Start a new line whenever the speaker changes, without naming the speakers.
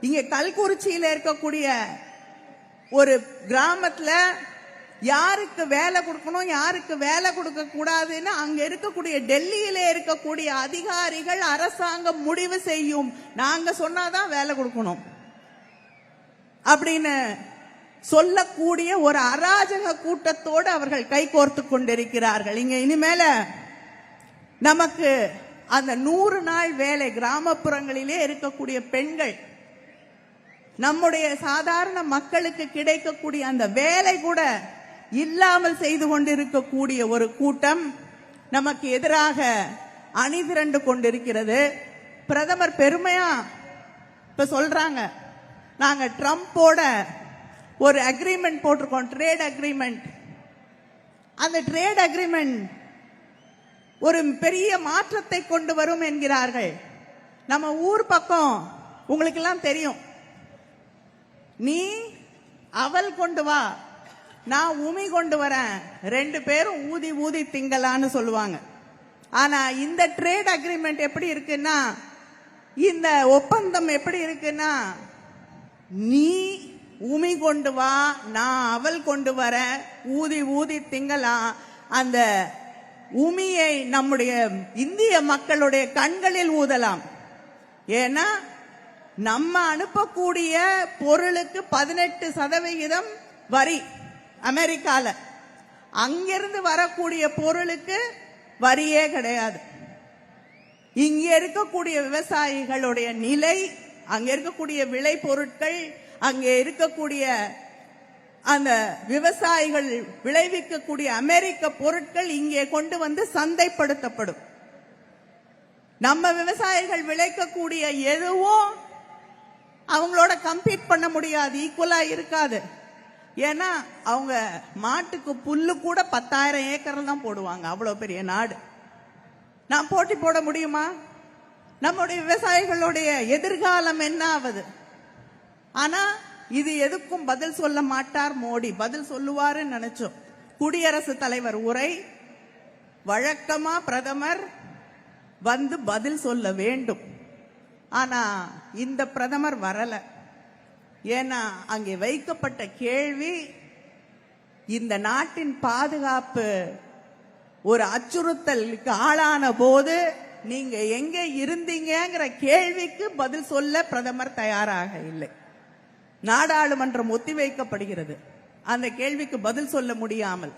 இங்க கல்குறிச்சியில இருக்கக்கூடிய ஒரு கிராமத்துல யாருக்கு வேலை கொடுக்கணும் யாருக்கு வேலை கொடுக்க கூடாதுன்னு அங்க இருக்கக்கூடிய டெல்லியில இருக்கக்கூடிய அதிகாரிகள் அரசாங்கம் முடிவு செய்யும். நாங்க சொன்னாதான் வேலை கொடுக்கணும் அப்படின்னு சொல்லக்கூடிய ஒரு அராஜக கூட்டத்தோடு அவர்கள் கைகோர்த்து கொண்டிருக்கிறார்கள். இங்க இனிமேல நமக்கு அந்த 100 நாள் வேலை கிராமப்புறங்களிலே இருக்கக்கூடிய பெண்கள், நம்முடைய சாதாரண மக்களுக்கு கிடைக்கக்கூடிய அந்த வேலை கூட இல்லாமல் செய்து கொண்டிருக்கக்கூடிய ஒரு கூட்டம் நமக்கு எதிராக அணிதிரண்டு கொண்டிருக்கிறது. பிரதமர் பெருமையா இப்ப சொல்றாங்க, நாங்க ட்ரம்போட ஒரு அக்ரிமெண்ட் போட்டிருக்கோம், ட்ரேட் அக்ரிமெண்ட். அந்த ட்ரேட் அக்ரிமெண்ட் ஒரு பெரிய மாற்றத்தை கொண்டு வரும் என்கிறார்கள். நம்ம ஊர் பக்கம் உங்களுக்கு எல்லாம் தெரியும், நீ அவல் கொண்டு வா, நான் உமி கொண்டு வரேன், 2 பேரும் ஊதி ஊதி திங்கலான்னு சொல்லுவாங்க. ஆனா இந்த ட்ரேட் அக்ரிமெண்ட் எப்படி இருக்குன்னா, இந்த ஒப்பந்தம் எப்படி இருக்குன்னா, நீ உமி கொண்டு வா, நான் அவல் கொண்டு வரேன், ஊதி ஊதி திங்கலாம். அந்த உமியை நம்முடைய இந்திய மக்களுடைய கண்களில் ஊதலாம். ஏன்னா நம்ம அனுப்பக்கூடிய பொருளுக்கு 18% வரி அமெரிக்கால, அங்கிருந்து வரக்கூடிய பொருளுக்கு வரியே கிடையாது. இங்க இருக்கக்கூடிய விவசாயிகளுடைய நிலை, அங்க இருக்கக்கூடிய விளை பொருட்கள், அங்கே இருக்கக்கூடிய அந்த விவசாயிகள் விளைவிக்கக்கூடிய அமெரிக்க பொருட்கள் இங்கே கொண்டு வந்து சந்தைப்படுத்தப்படும். நம்ம விவசாயிகள் விளைக்கக்கூடிய எதுவும் அவங்களோட கம்பீட் பண்ண முடியாது, ஈக்குவலா இருக்காது. ஏன்னா அவங்க மாட்டுக்கு புல்லு கூட 10,000 ஏக்கர் தான் போடுவாங்க, அவ்வளவு பெரிய நாடு. நான் போட்டி போட முடியுமா? நம்முடைய விவசாயிகளுடைய எதிர்காலம் என்ன ஆகுது? ஆனா இது எதுக்கும் பதில் சொல்ல மாட்டார் மோடி. பதில் சொல்லுவாரு நினைச்சோம். குடியரசுத் தலைவர் உரை, வழக்கமா பிரதமர் வந்து பதில் சொல்ல வேண்டும். ஆனா இந்த பிரதமர் வரல. ஏன்னா அங்கே வைக்கப்பட்ட கேள்வி, இந்த நாட்டின் பாதுகாப்பு ஒரு அச்சுறுத்தலுக்கு ஆளான போது நீங்க எங்க இருந்தீங்கிற கேள்விக்கு பதில் சொல்ல பிரதமர் தயாராக இல்லை. நாடாளுமன்றம் ஒத்திவைக்கப்படுகிறது, அந்த கேள்விக்கு பதில் சொல்ல முடியாமல்.